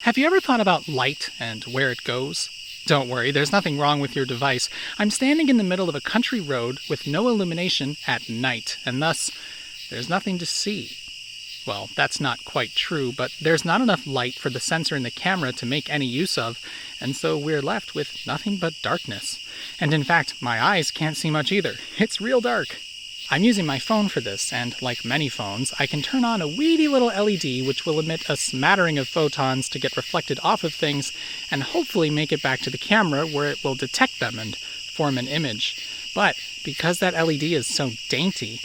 Have you ever thought about light and where it goes? Don't worry, there's nothing wrong with your device. I'm standing in the middle of a country road with no illumination at night, and thus, there's nothing to see. Well, that's not quite true, but there's not enough light for the sensor in the camera to make any use of, and so we're left with nothing but darkness. And in fact, my eyes can't see much either. It's real dark. I'm using my phone for this, and like many phones, I can turn on a weedy little LED which will emit a smattering of photons to get reflected off of things, and hopefully make it back to the camera where it will detect them and form an image. But because that LED is so dainty,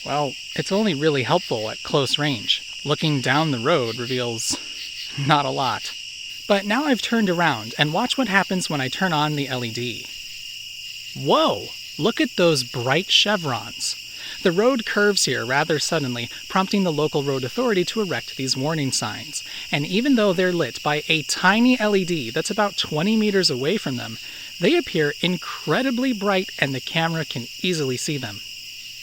well, it's only really helpful at close range. Looking down the road reveals not a lot. But now I've turned around, and watch what happens when I turn on the LED. Whoa! Look at those bright chevrons. The road curves here rather suddenly, prompting the local road authority to erect these warning signs. And even though they're lit by a tiny LED that's about 20 meters away from them, they appear incredibly bright and the camera can easily see them.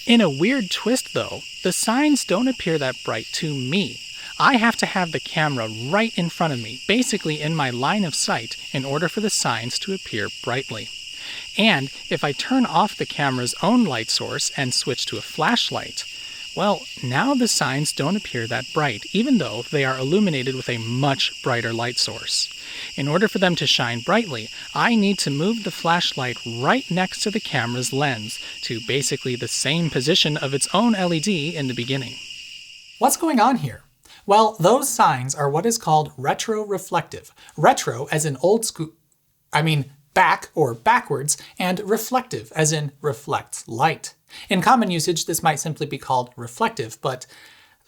In a weird twist though, the signs don't appear that bright to me. I have to have the camera right in front of me, basically in my line of sight, in order for the signs to appear brightly. And if I turn off the camera's own light source and switch to a flashlight, well, now the signs don't appear that bright, even though they are illuminated with a much brighter light source. In order for them to shine brightly, I need to move the flashlight right next to the camera's lens to basically the same position of its own LED in the beginning. What's going on here? Well, those signs are what is called retroreflective. Retro as in back or backwards, and reflective as in reflects light. In common usage, this might simply be called reflective, but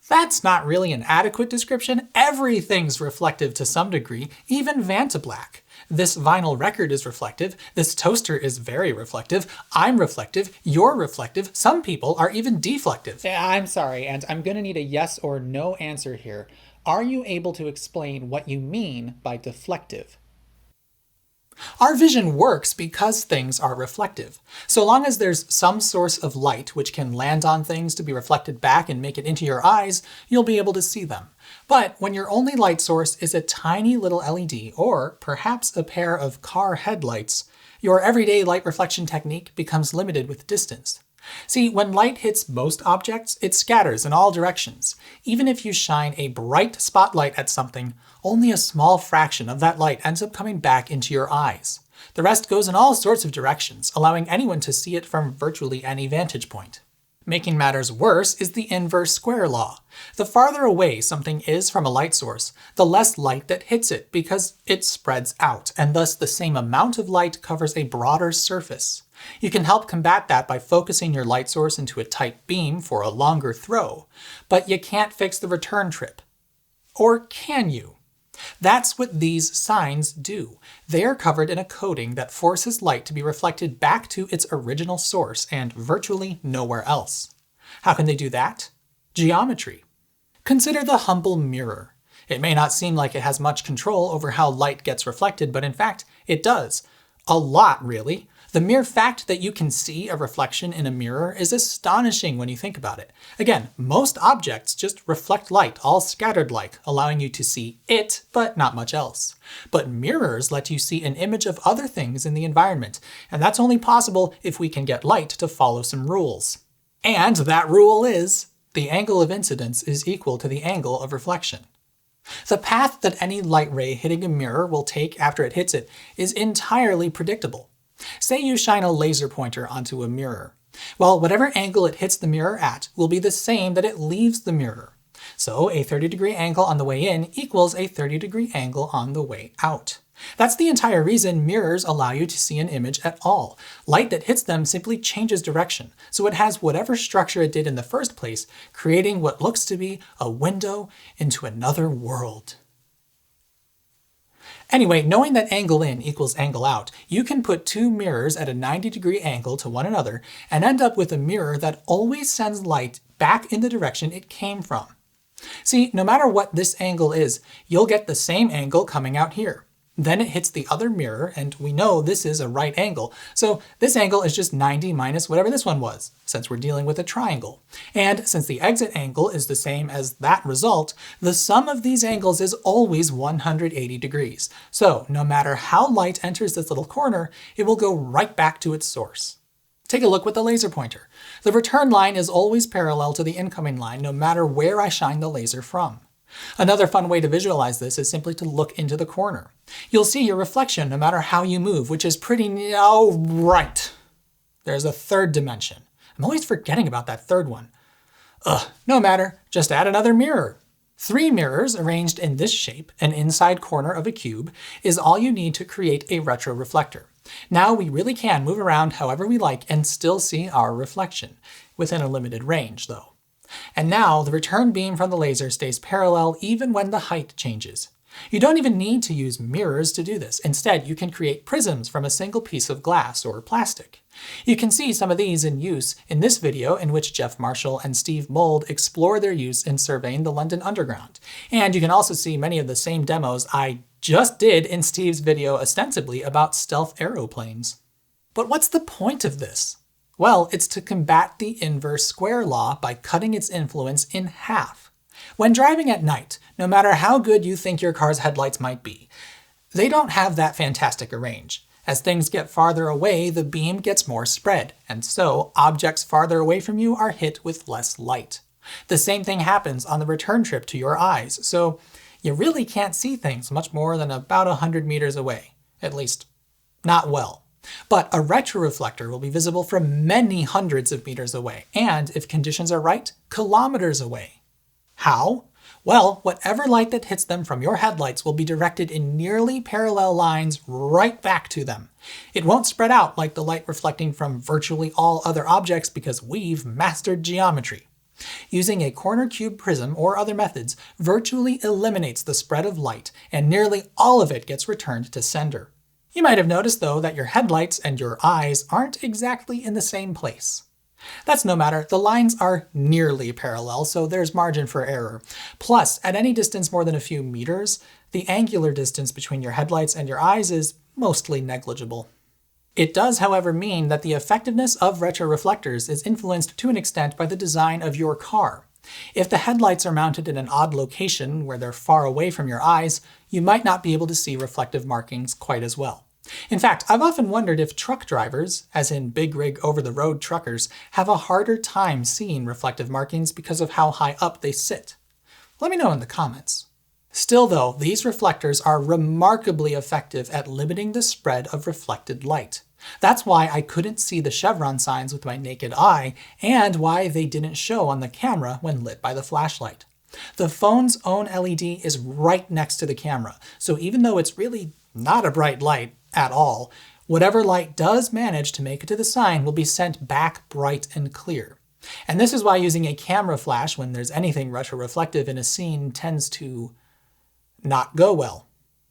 that's not really an adequate description. Everything's reflective to some degree, even Vantablack. This vinyl record is reflective, this toaster is very reflective, I'm reflective, you're reflective, some people are even deflective. I'm sorry, and I'm gonna need a yes or no answer here. Are you able to explain what you mean by deflective? Our vision works because things are reflective. So long as there's some source of light which can land on things to be reflected back and make it into your eyes, you'll be able to see them. But when your only light source is a tiny little LED, or perhaps a pair of car headlights, your everyday light reflection technique becomes limited with distance. See, when light hits most objects, it scatters in all directions. Even if you shine a bright spotlight at something, only a small fraction of that light ends up coming back into your eyes. The rest goes in all sorts of directions, allowing anyone to see it from virtually any vantage point. Making matters worse is the inverse square law. The farther away something is from a light source, the less light that hits it because it spreads out, and thus the same amount of light covers a broader surface. You can help combat that by focusing your light source into a tight beam for a longer throw, but you can't fix the return trip. Or can you? That's what these signs do. They are covered in a coating that forces light to be reflected back to its original source and virtually nowhere else. How can they do that? Geometry. Consider the humble mirror. It may not seem like it has much control over how light gets reflected, but in fact, it does. A lot, really. The mere fact that you can see a reflection in a mirror is astonishing when you think about it. Again, most objects just reflect light, all scattered like, allowing you to see it, but not much else. But mirrors let you see an image of other things in the environment, and that's only possible if we can get light to follow some rules. And that rule is, the angle of incidence is equal to the angle of reflection. The path that any light ray hitting a mirror will take after it hits it is entirely predictable. Say you shine a laser pointer onto a mirror. Well, whatever angle it hits the mirror at will be the same that it leaves the mirror. So a 30-degree angle on the way in equals a 30-degree angle on the way out. That's the entire reason mirrors allow you to see an image at all. Light that hits them simply changes direction, so it has whatever structure it did in the first place, creating what looks to be a window into another world. Anyway, knowing that angle in equals angle out, you can put two mirrors at a 90-degree angle to one another and end up with a mirror that always sends light back in the direction it came from. See, no matter what this angle is, you'll get the same angle coming out here. Then it hits the other mirror, and we know this is a right angle, so this angle is just 90 minus whatever this one was, since we're dealing with a triangle. And since the exit angle is the same as that result, the sum of these angles is always 180 degrees. So no matter how light enters this little corner, it will go right back to its source. Take a look with the laser pointer. The return line is always parallel to the incoming line, no matter where I shine the laser from. Another fun way to visualize this is simply to look into the corner. You'll see your reflection no matter how you move, which is pretty... oh, right. There's a third dimension. I'm always forgetting about that third one. No matter, just add another mirror. 3 mirrors arranged in this shape, an inside corner of a cube, is all you need to create a retroreflector. Now we really can move around however we like and still see our reflection, within a limited range though. And now the return beam from the laser stays parallel even when the height changes. You don't even need to use mirrors to do this. Instead, you can create prisms from a single piece of glass or plastic. You can see some of these in use in this video in which Geoff Marshall and Steve Mould explore their use in surveying the London Underground. And you can also see many of the same demos I just did in Steve's video ostensibly about stealth aeroplanes. But what's the point of this? Well, it's to combat the inverse square law by cutting its influence in half. When driving at night, no matter how good you think your car's headlights might be, they don't have that fantastic a range. As things get farther away, the beam gets more spread, and so objects farther away from you are hit with less light. The same thing happens on the return trip to your eyes, so you really can't see things much more than about 100 meters away. At least, not well. But a retroreflector will be visible from many hundreds of meters away, and if conditions are right, kilometers away. How? Well, whatever light that hits them from your headlights will be directed in nearly parallel lines right back to them. It won't spread out like the light reflecting from virtually all other objects because we've mastered geometry. Using a corner cube prism or other methods virtually eliminates the spread of light, and nearly all of it gets returned to sender. You might have noticed, though, that your headlights and your eyes aren't exactly in the same place. That's no matter, the lines are nearly parallel, so there's margin for error. Plus, at any distance more than a few meters, the angular distance between your headlights and your eyes is mostly negligible. It does, however, mean that the effectiveness of retroreflectors is influenced to an extent by the design of your car. If the headlights are mounted in an odd location where they're far away from your eyes, you might not be able to see reflective markings quite as well. In fact, I've often wondered if truck drivers, as in big rig over-the-road truckers, have a harder time seeing reflective markings because of how high up they sit. Let me know in the comments. Still though, these reflectors are remarkably effective at limiting the spread of reflected light. That's why I couldn't see the chevron signs with my naked eye, and why they didn't show on the camera when lit by the flashlight. The phone's own LED is right next to the camera, so even though it's really not a bright light at all, whatever light does manage to make it to the sign will be sent back bright and clear. And this is why using a camera flash when there's anything retroreflective in a scene tends to not go well.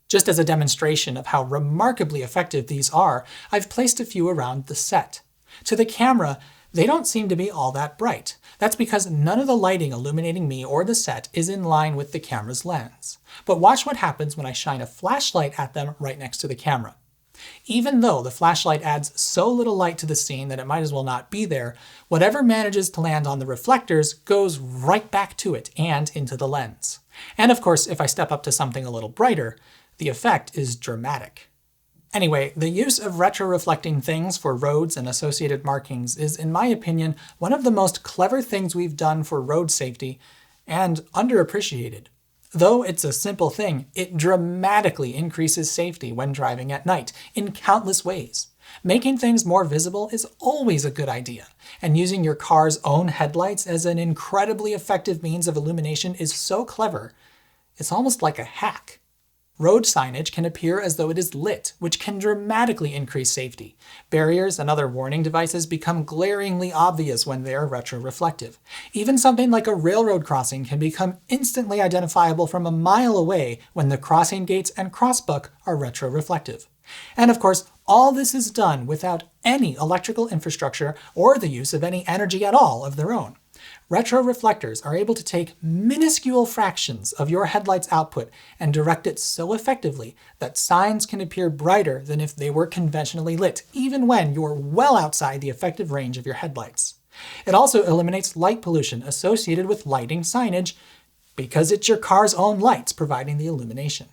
Just as a demonstration of how remarkably effective these are, I've placed a few around the set. To the camera, they don't seem to be all that bright. That's because none of the lighting illuminating me or the set is in line with the camera's lens. But watch what happens when I shine a flashlight at them right next to the camera. Even though the flashlight adds so little light to the scene that it might as well not be there, whatever manages to land on the reflectors goes right back to it and into the lens. And of course, if I step up to something a little brighter, the effect is dramatic. Anyway, the use of retroreflecting things for roads and associated markings is, in my opinion, one of the most clever things we've done for road safety, and underappreciated. Though it's a simple thing, it dramatically increases safety when driving at night, in countless ways. Making things more visible is always a good idea, and using your car's own headlights as an incredibly effective means of illumination is so clever, it's almost like a hack. Road signage can appear as though it is lit, which can dramatically increase safety. Barriers and other warning devices become glaringly obvious when they are retroreflective. Even something like a railroad crossing can become instantly identifiable from a mile away when the crossing gates and crossbuck are retroreflective. And of course, all this is done without any electrical infrastructure or the use of any energy at all of their own. Retroreflectors are able to take minuscule fractions of your headlight's output and direct it so effectively that signs can appear brighter than if they were conventionally lit, even when you're well outside the effective range of your headlights. It also eliminates light pollution associated with lighting signage, because it's your car's own lights providing the illumination.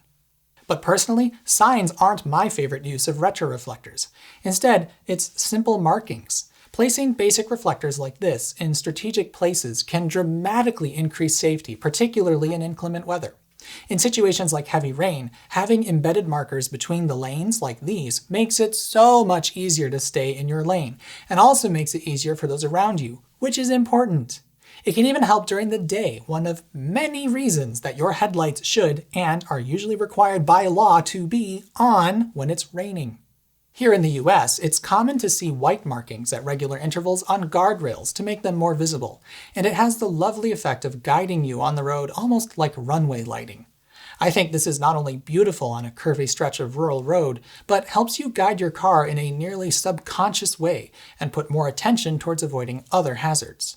But personally, signs aren't my favorite use of retroreflectors. Instead, it's simple markings. Placing basic reflectors like this in strategic places can dramatically increase safety, particularly in inclement weather. In situations like heavy rain, having embedded markers between the lanes like these makes it so much easier to stay in your lane, and also makes it easier for those around you, which is important. It can even help during the day, one of many reasons that your headlights should and are usually required by law to be on when it's raining. Here in the US, it's common to see white markings at regular intervals on guardrails to make them more visible, and it has the lovely effect of guiding you on the road almost like runway lighting. I think this is not only beautiful on a curvy stretch of rural road, but helps you guide your car in a nearly subconscious way and put more attention towards avoiding other hazards.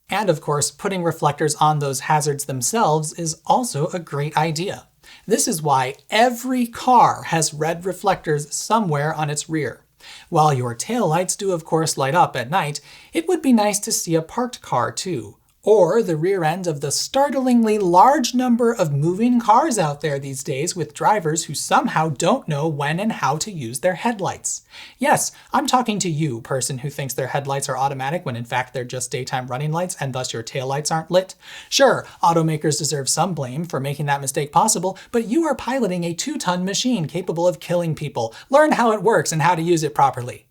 And of course, putting reflectors on those hazards themselves is also a great idea. This is why every car has red reflectors somewhere on its rear. While your taillights do of course light up at night, it would be nice to see a parked car too. Or the rear end of the startlingly large number of moving cars out there these days with drivers who somehow don't know when and how to use their headlights. Yes, I'm talking to you, person who thinks their headlights are automatic when in fact they're just daytime running lights and thus your taillights aren't lit. Sure, automakers deserve some blame for making that mistake possible, but you are piloting a 2-ton machine capable of killing people. Learn how it works and how to use it properly.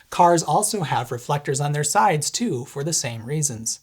Cars also have reflectors on their sides too, for the same reasons.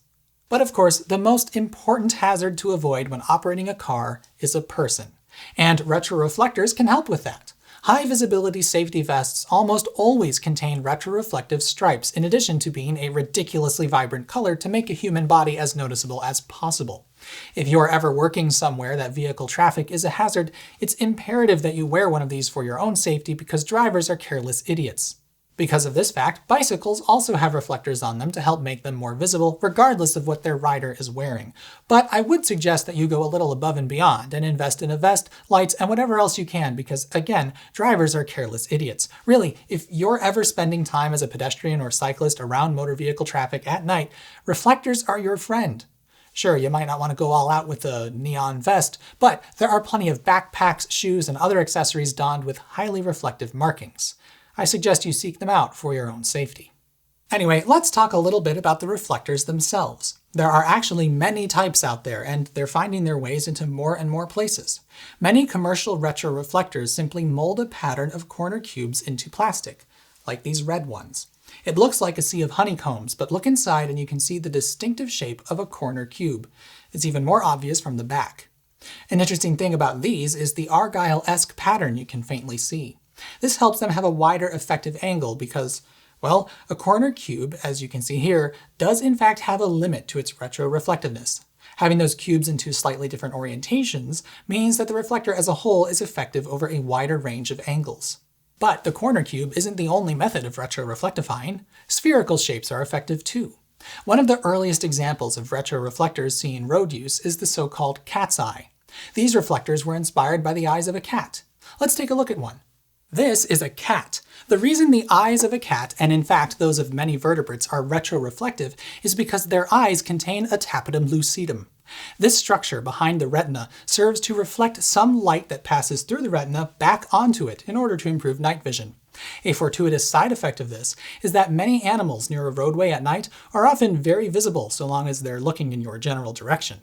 But of course, the most important hazard to avoid when operating a car is a person. And retroreflectors can help with that. High visibility safety vests almost always contain retroreflective stripes in addition to being a ridiculously vibrant color to make a human body as noticeable as possible. If you're ever working somewhere that vehicle traffic is a hazard, it's imperative that you wear one of these for your own safety because drivers are careless idiots. Because of this fact, bicycles also have reflectors on them to help make them more visible, regardless of what their rider is wearing. But I would suggest that you go a little above and beyond and invest in a vest, lights, and whatever else you can because, again, drivers are careless idiots. Really, if you're ever spending time as a pedestrian or cyclist around motor vehicle traffic at night, reflectors are your friend. Sure, you might not want to go all out with a neon vest, but there are plenty of backpacks, shoes, and other accessories donned with highly reflective markings. I suggest you seek them out for your own safety. Anyway, let's talk a little bit about the reflectors themselves. There are actually many types out there, and they're finding their ways into more and more places. Many commercial retroreflectors simply mold a pattern of corner cubes into plastic, like these red ones. It looks like a sea of honeycombs, but look inside and you can see the distinctive shape of a corner cube. It's even more obvious from the back. An interesting thing about these is the Argyle-esque pattern you can faintly see. This helps them have a wider effective angle because, well, a corner cube, as you can see here, does in fact have a limit to its retroreflectiveness. Having those cubes into slightly different orientations means that the reflector as a whole is effective over a wider range of angles. But the corner cube isn't the only method of retroreflectifying. Spherical shapes are effective too. One of the earliest examples of retroreflectors seen in road use is the so-called cat's eye. These reflectors were inspired by the eyes of a cat. Let's take a look at one. This is a cat. The reason the eyes of a cat, and in fact those of many vertebrates, are retroreflective is because their eyes contain a tapetum lucidum. This structure behind the retina serves to reflect some light that passes through the retina back onto it in order to improve night vision. A fortuitous side effect of this is that many animals near a roadway at night are often very visible so long as they're looking in your general direction.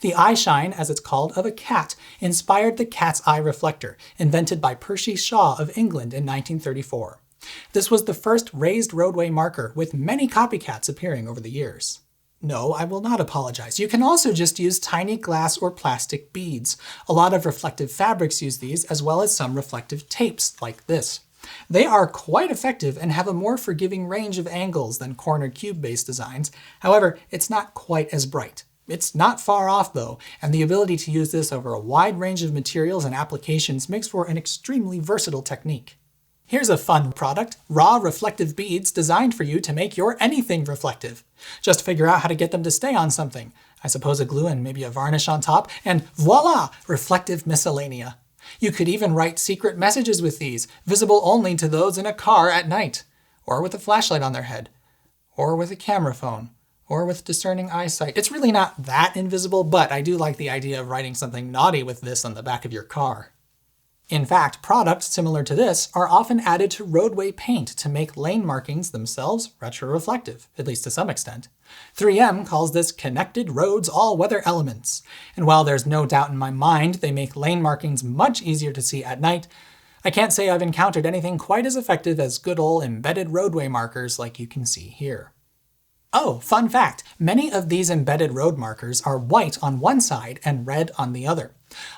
The eye shine, as it's called, of a cat inspired the cat's eye reflector, invented by Percy Shaw of England in 1934. This was the first raised roadway marker, with many copycats appearing over the years. No, I will not apologize. You can also just use tiny glass or plastic beads. A lot of reflective fabrics use these, as well as some reflective tapes, like this. They are quite effective and have a more forgiving range of angles than corner cube-based designs. However, it's not quite as bright. It's not far off though, and the ability to use this over a wide range of materials and applications makes for an extremely versatile technique. Here's a fun product, raw reflective beads designed for you to make your anything reflective. Just figure out how to get them to stay on something. I suppose a glue and maybe a varnish on top, and voila, reflective miscellanea. You could even write secret messages with these, visible only to those in a car at night, or with a flashlight on their head, or with a camera phone, or with discerning eyesight. It's really not that invisible, but I do like the idea of writing something naughty with this on the back of your car. In fact, products similar to this are often added to roadway paint to make lane markings themselves retroreflective, at least to some extent. 3M calls this connected roads all-weather elements, and while there's no doubt in my mind they make lane markings much easier to see at night, I can't say I've encountered anything quite as effective as good old embedded roadway markers like you can see here. Oh, fun fact, many of these embedded road markers are white on one side and red on the other.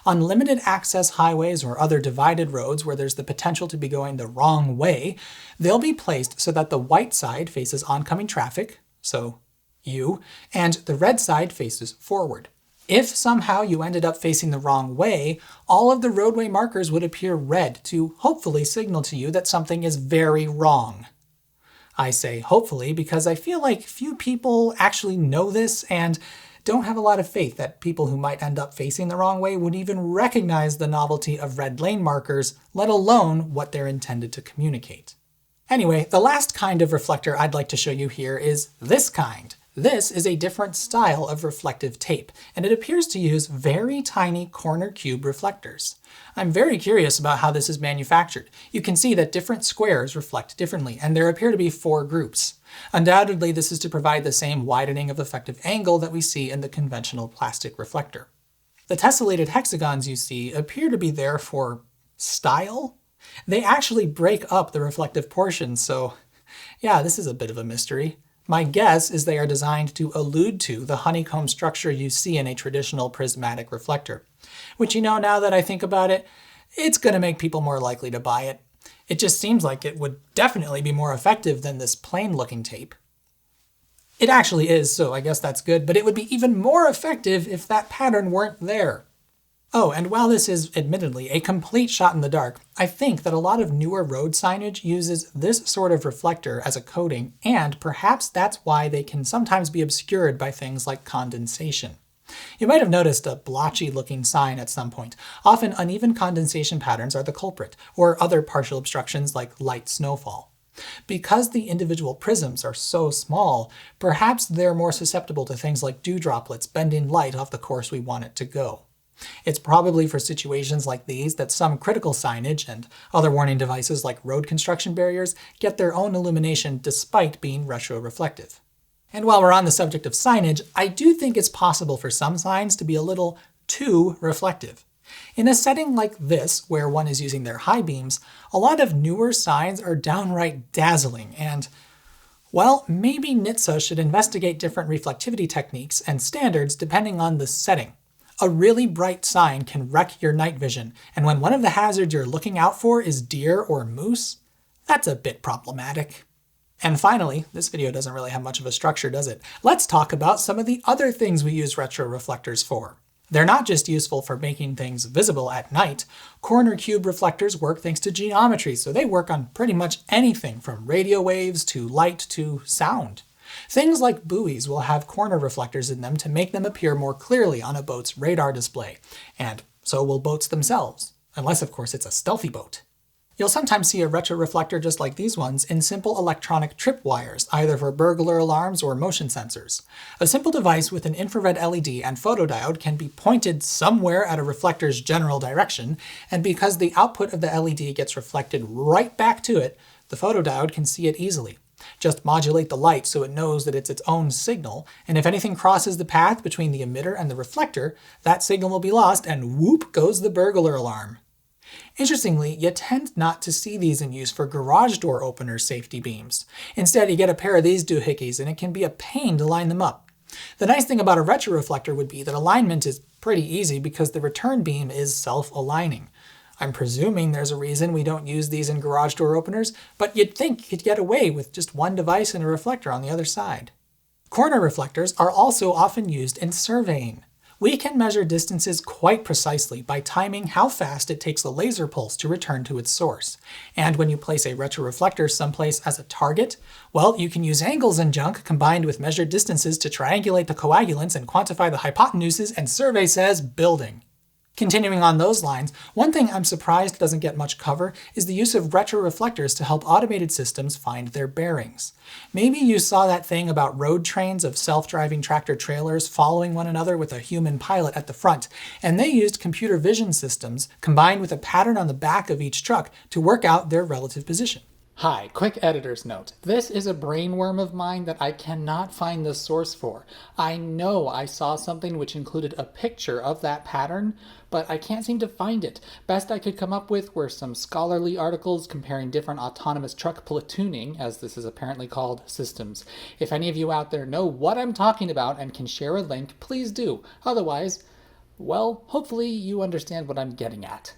On limited access highways or other divided roads where there's the potential to be going the wrong way, they'll be placed so that the white side faces oncoming traffic, so you, and the red side faces forward. If somehow you ended up facing the wrong way, all of the roadway markers would appear red to hopefully signal to you that something is very wrong. I say hopefully because I feel like few people actually know this and don't have a lot of faith that people who might end up facing the wrong way would even recognize the novelty of red lane markers, let alone what they're intended to communicate. Anyway, the last kind of reflector I'd like to show you here is this kind. This is a different style of reflective tape, and it appears to use very tiny corner cube reflectors. I'm very curious about how this is manufactured. You can see that different squares reflect differently, and there appear to be 4 groups. Undoubtedly, this is to provide the same widening of effective angle that we see in the conventional plastic reflector. The tessellated hexagons you see appear to be there for style. They actually break up the reflective portions, so yeah, this is a bit of a mystery. My guess is they are designed to allude to the honeycomb structure you see in a traditional prismatic reflector. Which, now that I think about it, it's going to make people more likely to buy it. It just seems like it would definitely be more effective than this plain-looking tape. It actually is, so I guess that's good, but it would be even more effective if that pattern weren't there. Oh, and while this is admittedly a complete shot in the dark, I think that a lot of newer road signage uses this sort of reflector as a coating, and perhaps that's why they can sometimes be obscured by things like condensation. You might have noticed a blotchy-looking sign at some point. Often uneven condensation patterns are the culprit, or other partial obstructions like light snowfall. Because the individual prisms are so small, perhaps they're more susceptible to things like dew droplets bending light off the course we want it to go. It's probably for situations like these that some critical signage and other warning devices like road construction barriers get their own illumination despite being retroreflective. And while we're on the subject of signage, I do think it's possible for some signs to be a little too reflective. In a setting like this, where one is using their high beams, a lot of newer signs are downright dazzling and, well, maybe NHTSA should investigate different reflectivity techniques and standards depending on the setting. A really bright sign can wreck your night vision, and when one of the hazards you're looking out for is deer or moose, that's a bit problematic. And finally, this video doesn't really have much of a structure, does it? Let's talk about some of the other things we use retroreflectors for. They're not just useful for making things visible at night. Corner cube reflectors work thanks to geometry, so they work on pretty much anything from radio waves to light to sound. Things like buoys will have corner reflectors in them to make them appear more clearly on a boat's radar display, and so will boats themselves, unless of course it's a stealthy boat. You'll sometimes see a retroreflector just like these ones in simple electronic tripwires, either for burglar alarms or motion sensors. A simple device with an infrared LED and photodiode can be pointed somewhere at a reflector's general direction, and because the output of the LED gets reflected right back to it, the photodiode can see it easily. Just modulate the light so it knows that it's its own signal, and if anything crosses the path between the emitter and the reflector, that signal will be lost and whoop goes the burglar alarm. Interestingly, you tend not to see these in use for garage door opener safety beams. Instead, you get a pair of these doohickeys and it can be a pain to line them up. The nice thing about a retroreflector would be that alignment is pretty easy because the return beam is self-aligning. I'm presuming there's a reason we don't use these in garage door openers, but you'd think you'd get away with just one device and a reflector on the other side. Corner reflectors are also often used in surveying. We can measure distances quite precisely by timing how fast it takes the laser pulse to return to its source. And when you place a retroreflector someplace as a target, well, you can use angles and junk combined with measured distances to triangulate the coagulants and quantify the hypotenuses, and survey says building. Continuing on those lines, one thing I'm surprised doesn't get much cover is the use of retroreflectors to help automated systems find their bearings. Maybe you saw that thing about road trains of self-driving tractor trailers following one another with a human pilot at the front, and they used computer vision systems combined with a pattern on the back of each truck to work out their relative position. Hi, quick editor's note. This is a brainworm of mine that I cannot find the source for. I know I saw something which included a picture of that pattern, but I can't seem to find it. Best I could come up with were some scholarly articles comparing different autonomous truck platooning, as this is apparently called, systems. If any of you out there know what I'm talking about and can share a link, please do. Otherwise, well, hopefully you understand what I'm getting at.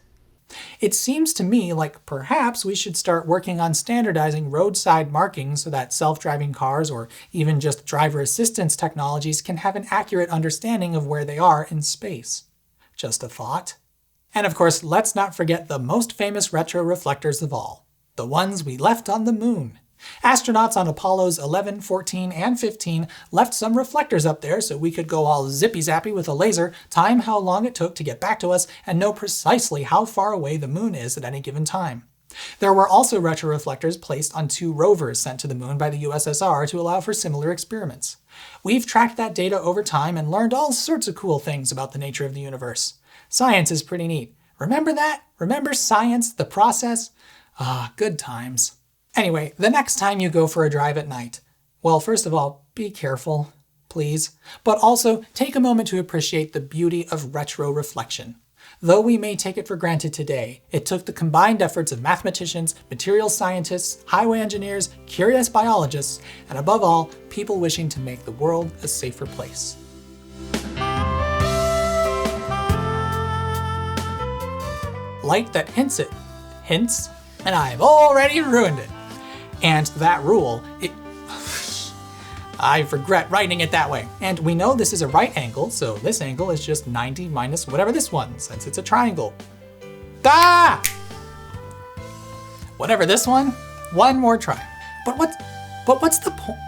It seems to me like perhaps we should start working on standardizing roadside markings so that self-driving cars or even just driver assistance technologies can have an accurate understanding of where they are in space. Just a thought. And of course, let's not forget the most famous retroreflectors of all, the ones we left on the moon. Astronauts on Apollos 11, 14, and 15 left some reflectors up there so we could go all zippy-zappy with a laser, time how long it took to get back to us, and know precisely how far away the moon is at any given time. There were also retroreflectors placed on 2 rovers sent to the moon by the USSR to allow for similar experiments. We've tracked that data over time and learned all sorts of cool things about the nature of the universe. Science is pretty neat. Remember that? Remember science, the process? Ah, good times. Anyway, the next time you go for a drive at night, well, first of all, be careful, please, but also take a moment to appreciate the beauty of retroreflection. Though we may take it for granted today, it took the combined efforts of mathematicians, materials scientists, highway engineers, curious biologists, and above all, people wishing to make the world a safer place. Light that hints, and I've already ruined it. And that rule, I regret writing it that way. And we know this is a right angle, so this angle is just 90 minus whatever this one, since it's a triangle. Ah! Whatever this one, one more try. But what's the point?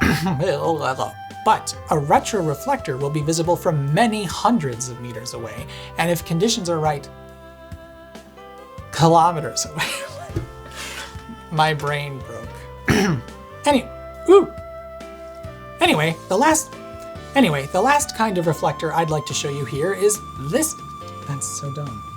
But a retroreflector will be visible from many hundreds of meters away, and if conditions are right, kilometers away. My brain broke. Anyway, the last kind of reflector I'd like to show you here is this. That's so dumb.